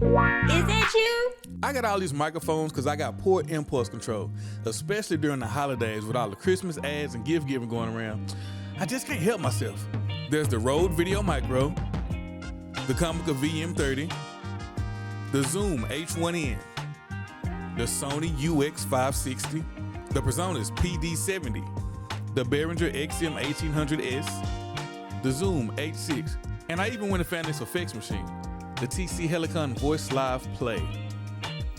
Is that you? I got all these microphones because I got poor impulse control, especially during the holidays with all the Christmas ads and gift giving going around. I just can't help myself. There's the Rode Video Micro, the Comica VM30, the Zoom H1N, the Sony UX560, the PreSonus PD70, the Behringer XM1800S, the Zoom H6, and I even went and found this effects machine, the TC Helicon Voice Live Play.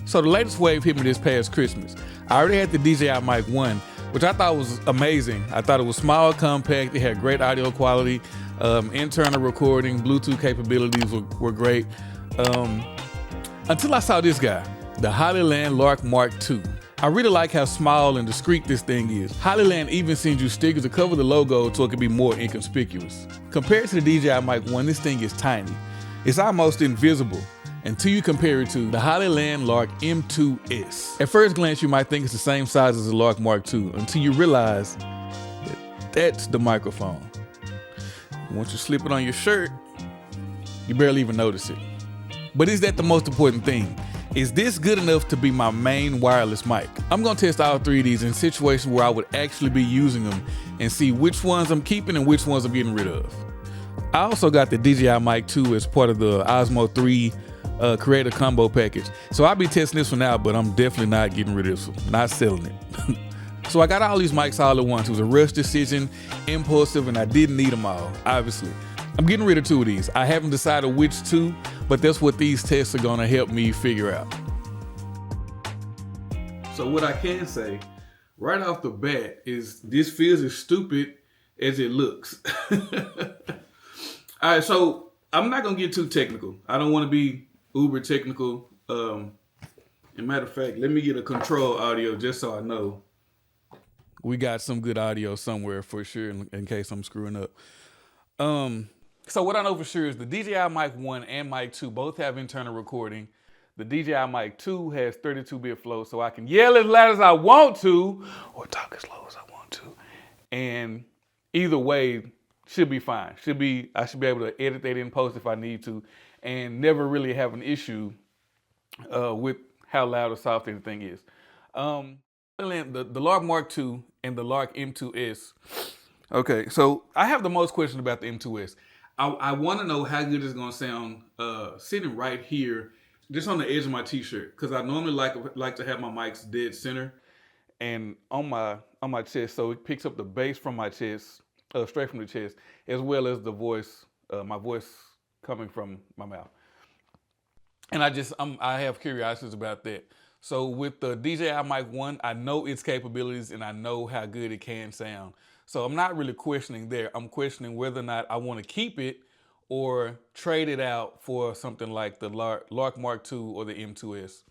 So the latest wave hit me this past Christmas. I already had the DJI Mic 1, which I thought was amazing. I thought it was small, compact, it had great audio quality, internal recording, Bluetooth capabilities were great. Until I saw this guy, the Hollyland Lark Mark II. I really like how small and discreet this thing is. Hollyland even sends you stickers to cover the logo so it can be more inconspicuous. Compared to the DJI Mic 1, this thing is tiny. It's almost invisible until you compare it to the Hollyland Lark M2S. At first glance, you might think it's the same size as the Lark Mark II until you realize that that's the microphone. Once you slip it on your shirt, you barely even notice it. But is that the most important thing? Is this good enough to be my main wireless mic? I'm gonna test all three of these in situations where I would actually be using them and see which ones I'm keeping and which ones I'm getting rid of. I also got the DJI Mic 2 as part of the Osmo 3 Creator Combo package. So I'll be testing this one out, but I'm definitely not getting rid of this one, not selling it. So I got all these mics all at once. It was a rush decision, impulsive, and I didn't need them all, obviously. I'm getting rid of two of these. I haven't decided which two, but that's what these tests are gonna help me figure out. So what I can say right off the bat is this feels as stupid as it looks. All right, so I'm not gonna get too technical. I don't wanna be uber technical. As a matter of fact, let me get a control audio just so I know we got some good audio somewhere for sure in case I'm screwing up. So what I know for sure is the DJI Mic 1 and Mic 2 both have internal recording. The DJI Mic 2 has 32-bit flow, so I can yell as loud as I want to or talk as low as I want to. And either way should be fine. I should be able to edit that in post if I need to and never really have an issue with how loud or soft anything is. The Lark Mark II and the Lark M2S. Okay, so I have the most questions about the M2S. I want to know how good it's going to sound sitting right here, just on the edge of my t-shirt, because I normally like to have my mics dead center and on my chest, so it picks up the bass from my chest, straight from the chest, as well as the voice, my voice coming from my mouth. And I have curiosities about that. So with the DJI Mic 1, I know its capabilities and I know how good it can sound. So I'm not really questioning there. I'm questioning whether or not I want to keep it or trade it out for something like the Lark Mark II or the M2S.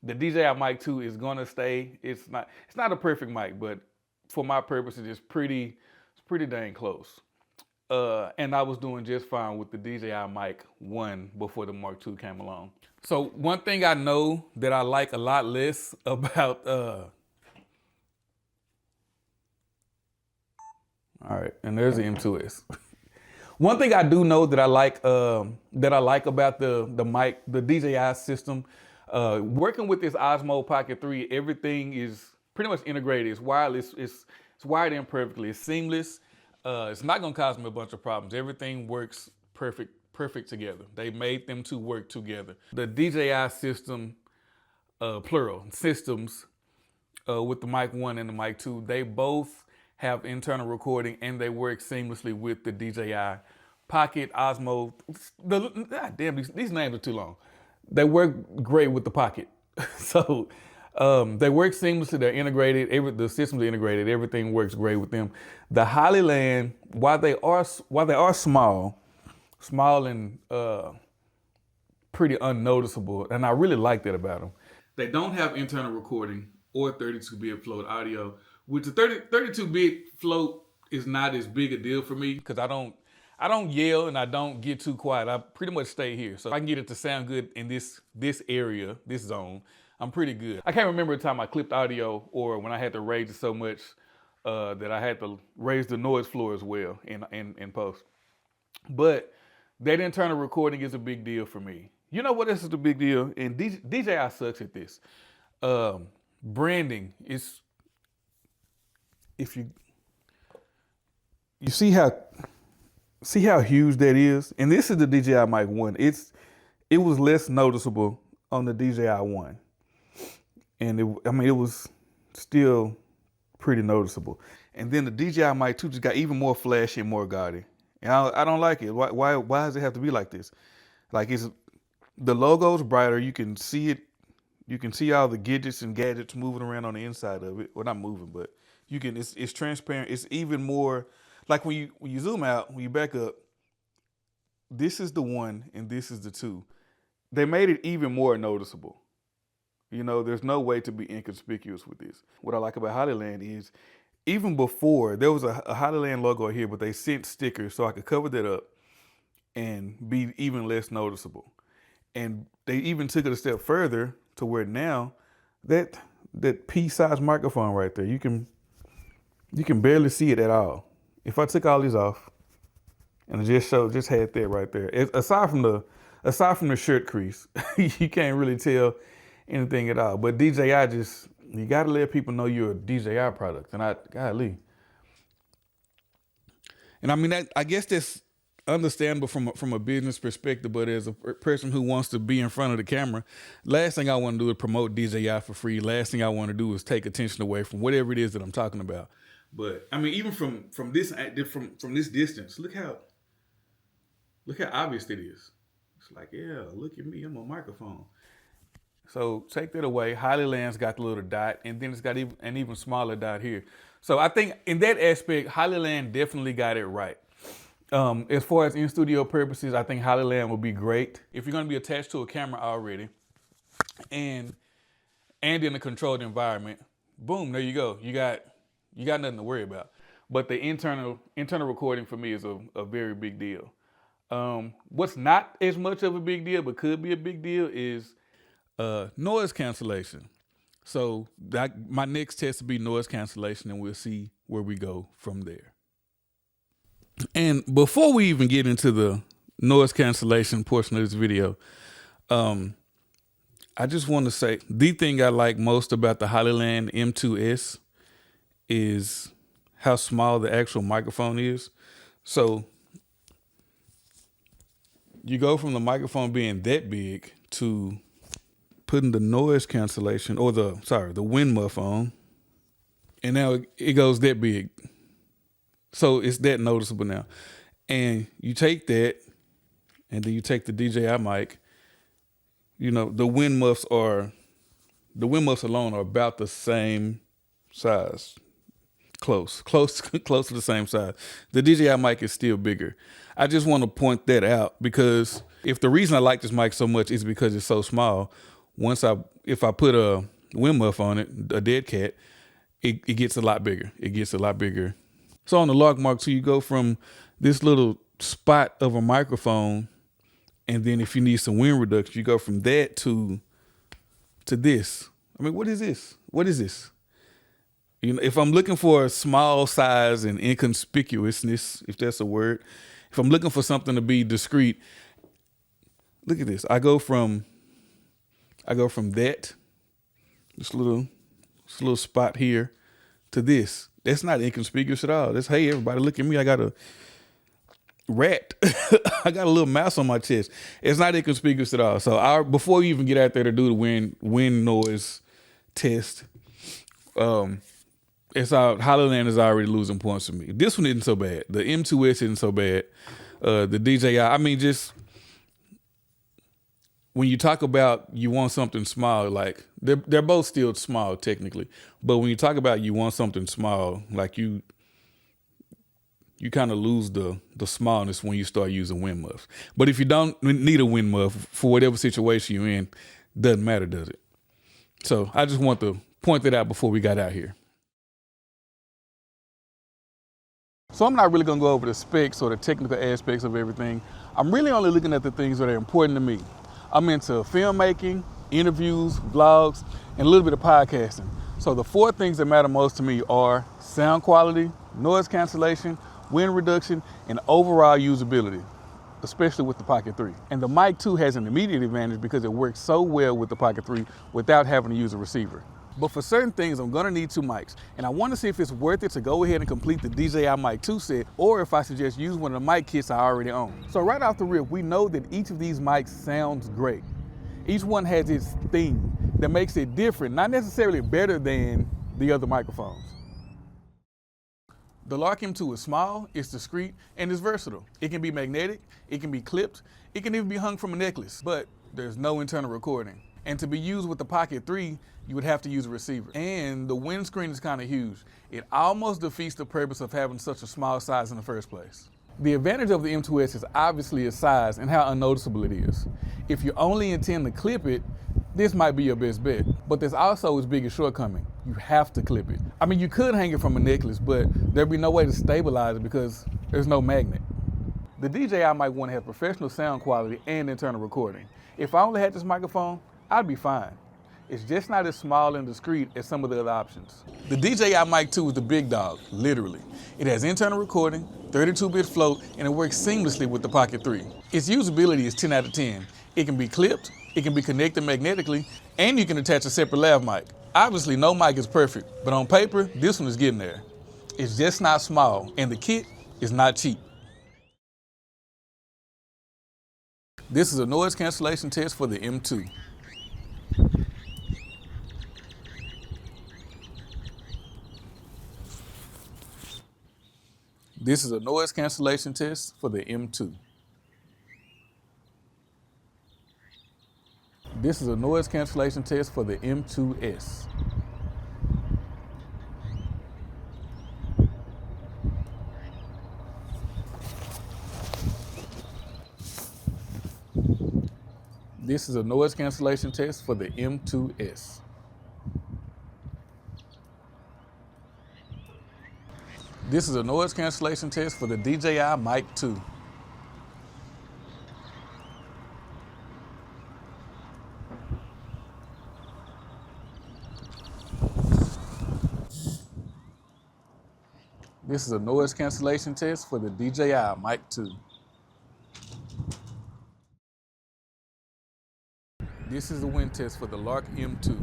The DJI Mic 2 is gonna stay. It's not a perfect mic, but for my purposes, it's pretty dang close. And I was doing just fine with the DJI Mic 1 before the Mark II came along. So one thing I know that I like a lot less about all right, and there's the M2S. One thing I do know that I like about the mic, the DJI system, working with this Osmo Pocket 3, everything is pretty much integrated. It's wireless. It's wired in perfectly. It's seamless. It's not gonna cause me a bunch of problems. Everything works perfect together. They made them to work together. The DJI system, plural systems, with the Mic 1 and the Mic 2, they both have internal recording and they work seamlessly with the DJI Pocket, Osmo. God damn, these names are too long. They work great with the Pocket. So they work seamlessly, they're integrated, the systems are integrated, everything works great with them. The Hollyland, while they are small and pretty unnoticeable, and I really like that about them. They don't have internal recording or 32-bit float audio, which the 32-bit float is not as big a deal for me because I don't yell and I don't get too quiet. I pretty much stay here. So if I can get it to sound good in this area, this zone, I'm pretty good. I can't remember the time I clipped audio or when I had to raise it so much that I had to raise the noise floor as well in post. But that internal recording is a big deal for me. You know what else is a big deal? And DJI sucks at this. Branding is, if you see how huge that is, and this is the DJI Mic 1. It was less noticeable on the DJI 1, and it was still pretty noticeable. And then the DJI Mic 2 just got even more flashy and more gaudy, and I don't like it. Why does it have to be like this? Like, the logo's brighter. You can see it. You can see all the gadgets moving around on the inside of it. Well, not moving, but you can. It's transparent. It's even more like when you zoom out, when you back up. This is the 1 and this is the 2. They made it even more noticeable. You know, there's no way to be inconspicuous with this. What I like about Hollyland is, even before, there was a Hollyland logo here, but they sent stickers so I could cover that up and be even less noticeable. And they even took it a step further to where now that pea-sized microphone right there, you can barely see it at all. If I took all these off and just had that right there, aside from the shirt crease, you can't really tell anything at all. But DJI you gotta let people know you're a DJI product. And golly. And I mean, I guess that's understandable from a business perspective, but as a person who wants to be in front of the camera, last thing I want to do is promote DJI for free. Last thing I want to do is take attention away from whatever it is that I'm talking about. But I mean, even from this distance, look how obvious it is. It's like, yeah, look at me, I'm a microphone. So take that away. Hollyland's got the little dot, and then it's got an even smaller dot here. So I think in that aspect, Hollyland definitely got it right. As far as in-studio purposes, I think Hollyland will be great. If you're gonna be attached to a camera already and in a controlled environment, boom, there you go. You got nothing to worry about. But the internal recording for me is a very big deal. What's not as much of a big deal, but could be a big deal, is noise cancellation. So my next test will be noise cancellation, and we'll see where we go from there. And before we even get into the noise cancellation portion of this video, I just want to say the thing I like most about the Hollyland M2S is how small the actual microphone is. So you go from the microphone being that big to putting the noise cancellation or the wind muff on, and now it goes that big. So it's that noticeable now. And you take that, and then you take the DJI mic. You know, the wind muffs alone are about the same size. Close to the same size. The DJI mic is still bigger. I just want to point that out, because if the reason I like this mic so much is because it's so small, if I put a wind muff on it, a dead cat, it gets a lot bigger. It gets a lot bigger. So on the Lark Mark II, you go from this little spot of a microphone, and then if you need some wind reduction, you go from that to this. I mean, what is this? What is this? You know, if I'm looking for a small size and inconspicuousness, if that's a word, if I'm looking for something to be discreet, look at this. I go from that, this little spot here, to this. That's not inconspicuous at all. That's, hey, everybody, look at me. I got a rat. I got a little mouse on my chest. It's not inconspicuous at all. So before you even get out there to do the wind noise test, Hollyland is already losing points for me. This one isn't so bad. The M2S isn't so bad. The DJI, I mean, just when you talk about you want something small, like they're both still small technically, but when you talk about you want something small, like you kind of lose the smallness when you start using wind muffs. But if you don't need a wind muff for whatever situation you're in, doesn't matter, does it? So I just want to point that out before we got out here. So I'm not really gonna go over the specs or the technical aspects of everything. I'm really only looking at the things that are important to me. I'm into filmmaking, interviews, vlogs, and a little bit of podcasting. So the 4 things that matter most to me are sound quality, noise cancellation, wind reduction, and overall usability. especially with the Pocket 3. And the Mic 2 has an immediate advantage because it works so well with the Pocket 3 without having to use a receiver. But for certain things, I'm gonna need two mics. And I wanna see if it's worth it to go ahead and complete the DJI Mic 2 set, or if I should just use one of the mic kits I already own. So right off the rip, we know that each of these mics sounds great. Each one has its thing that makes it different, not necessarily better than the other microphones. The Lark M2 is small, it's discreet, and it's versatile. It can be magnetic, it can be clipped, it can even be hung from a necklace, but there's no internal recording. And to be used with the Pocket 3, you would have to use a receiver. And the windscreen is kind of huge. It almost defeats the purpose of having such a small size in the first place. The advantage of the M2S is obviously its size and how unnoticeable it is. If you only intend to clip it, this might be your best bet. But there's also its biggest shortcoming. You have to clip it. I mean, you could hang it from a necklace, but there'd be no way to stabilize it because there's no magnet. The DJI Mic 1 has professional sound quality and internal recording. If I only had this microphone, I'd be fine. It's just not as small and discreet as some of the other options. The DJI Mic 2 is the big dog, literally. It has internal recording, 32-bit float, and it works seamlessly with the Pocket 3. Its usability is 10 out of 10. It can be clipped, it can be connected magnetically, and you can attach a separate lav mic. Obviously, no mic is perfect, but on paper, this one is getting there. It's just not small, and the kit is not cheap. This is a noise cancellation test for the M2. This is a noise cancellation test for the M2. This is a noise cancellation test for the M2S. This is a noise cancellation test for the M2S. This is a noise cancellation test for the DJI Mic 2. This is a noise cancellation test for the DJI Mic 2. This is the wind test for the Lark M2.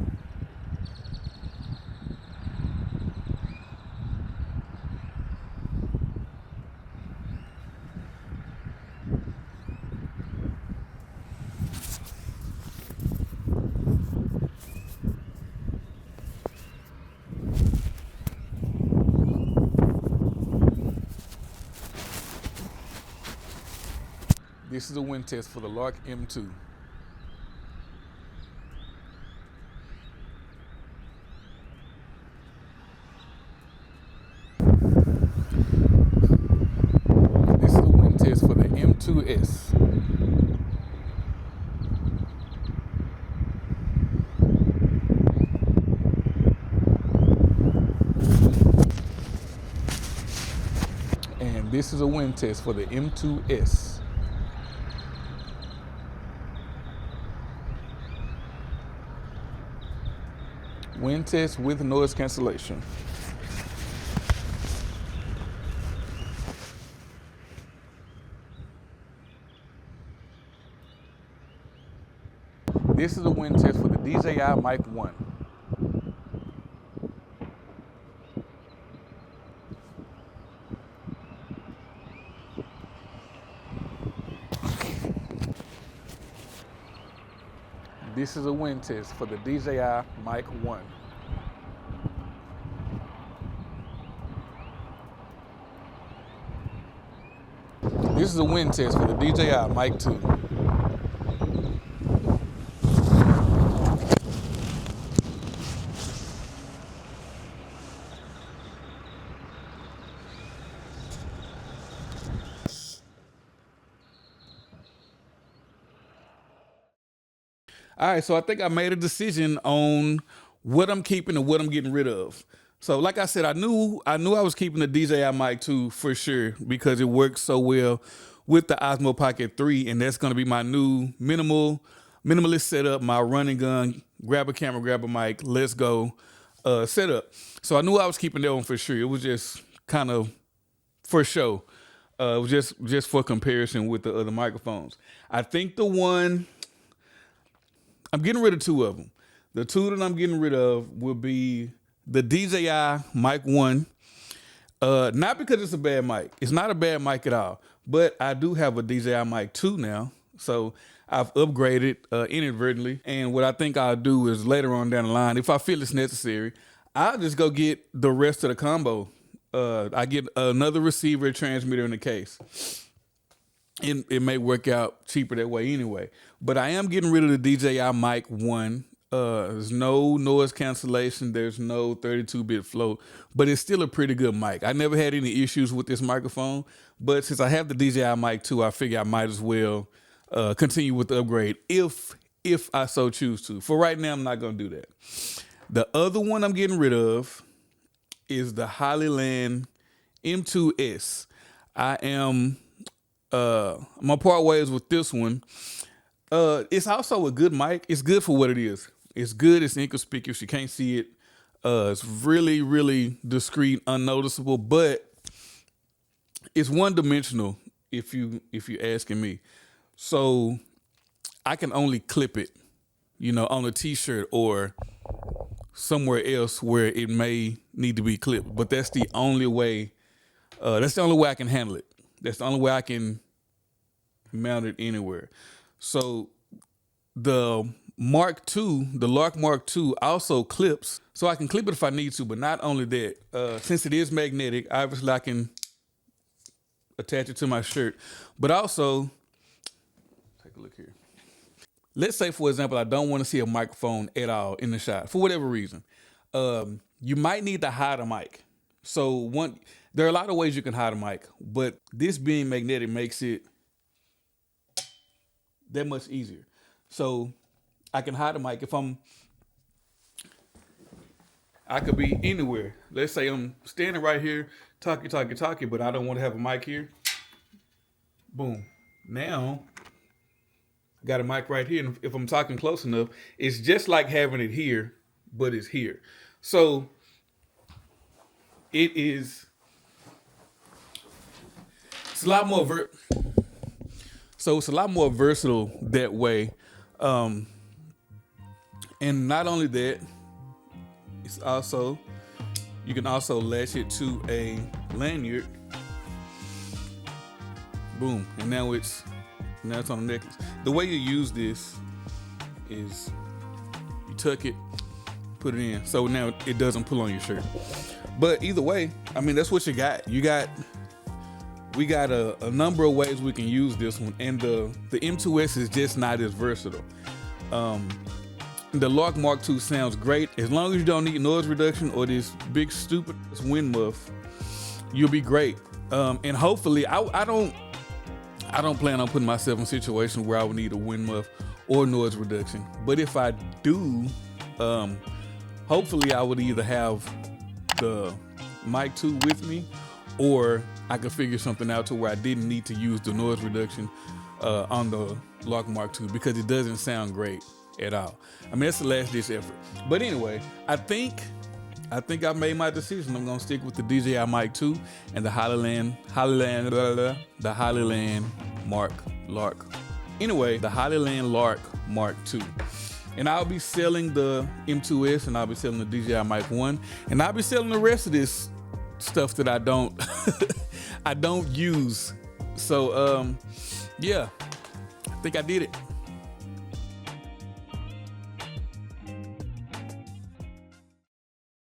This is a wind test for the Lark M2. This is a wind test for the M2S. And this is a wind test for the M2S. Wind test with noise cancellation. This is a wind test for the DJI Mic 1. This is a wind test for the DJI Mic 1. This is a wind test for the DJI Mic 2. All right, so I think I made a decision on what I'm keeping and what I'm getting rid of. So like I said, I knew I was keeping the DJI Mic 2 for sure because it works so well with the Osmo Pocket 3, and that's gonna be my new minimalist setup, my run and gun, grab a camera, grab a mic, let's go setup. So I knew I was keeping that one for sure. It was just kind of for show. It was just for comparison with the other microphones. I think the one I'm getting rid of two of them. The two that I'm getting rid of will be the DJI Mic 1. Not because it's a bad mic. It's not a bad mic at all. But I do have a DJI Mic 2 now. So I've upgraded inadvertently. And what I think I'll do is later on down the line, if I feel it's necessary, I'll just go get the rest of the combo. I get another receiver, transmitter in the case. It may work out cheaper that way anyway. But I am getting rid of the DJI Mic 1. There's no noise cancellation. There's no 32-bit float, but it's still a pretty good mic. I never had any issues with this microphone, but since I have the DJI Mic 2, I figure I might as well continue with the upgrade if I so choose to. For right now, I'm not going to do that. The other one I'm getting rid of is the Hollyland M2S. I'm gonna part ways with this one. It's also a good mic. It's good for what it is. It's good. It's inconspicuous. You can't see it. It's really, really discreet, unnoticeable, but it's one-dimensional if you asking me. So I can only clip it, on a t-shirt or somewhere else where it may need to be clipped. But that's the only way. That's the only way I can handle it. That's the only way I can mount it anywhere. So the Mark II, the Lark Mark II also clips, so I can clip it if I need to, but not only that, since it is magnetic, obviously I can attach it to my shirt, but also, take a look here. Let's say, for example, I don't want to see a microphone at all in the shot, for whatever reason. You might need to hide a mic. So there are a lot of ways you can hide a mic, but this being magnetic makes it that much easier. So I can hide a mic I could be anywhere. Let's say I'm standing right here, talking, but I don't want to have a mic here. Boom. Now, I got a mic right here, and if I'm talking close enough, it's just like having it here, but it's here. So it's a lot more it's a lot more versatile that way. And not only that, you can also latch it to a lanyard. Boom. And now it's on the necklace. The way you use this is you tuck it, put it in. So now it doesn't pull on your shirt. But either way, that's what you got. We got a number of ways we can use this one, and the M2S is just not as versatile. The Lark Mark II sounds great. As long as you don't need noise reduction or this big stupid wind muff, you'll be great. And hopefully, I don't plan on putting myself in a situation where I would need a wind muff or noise reduction. But if I do, hopefully I would either have the Mic 2 with me, or I could figure something out to where I didn't need to use the noise reduction on the Lark Mark II, because it doesn't sound great at all. That's the last ditch effort. But anyway, I think I've made my decision. I'm gonna stick with the DJI Mic 2 and the Hollyland Lark. Anyway, the Hollyland Lark Mark II. And I'll be selling the M2S, and I'll be selling the DJI Mic 1, and I'll be selling the rest of this stuff that I don't I don't use. So yeah, I think I did it.